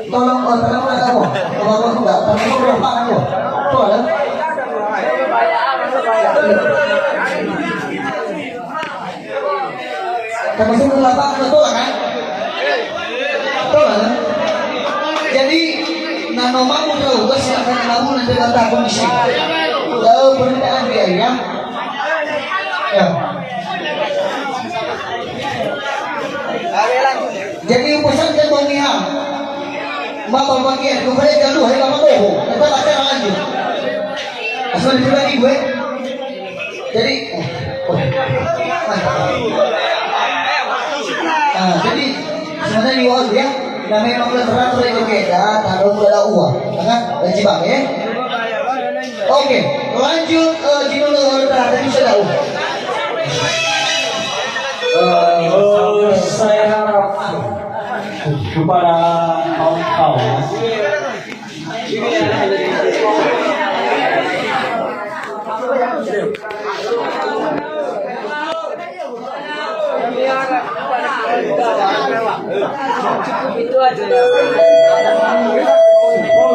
Tolong tanam kamu. Kalau enggak, tanam berapa kamu? Boleh. Kamu semua lapang betul kan? Betul kan? Jadi nano mampu tahu silakan kamu nanti kata kondisi. Kalau permintaan biaya, ya. Jadi pesan ke Tomiha, bapak bagian kepada jalur hari lama tuh, kita baca lanjut. Asal dibagi gue. Jadi, jadi sebenarnya di awal ya, namanya memang teratur itu beda, taruh mulai uang, kan? Wajib ya. Oke, lanjut judul tadi sudah tahu. Saya harap kepada kawan-kawan itu aja ya. Woo!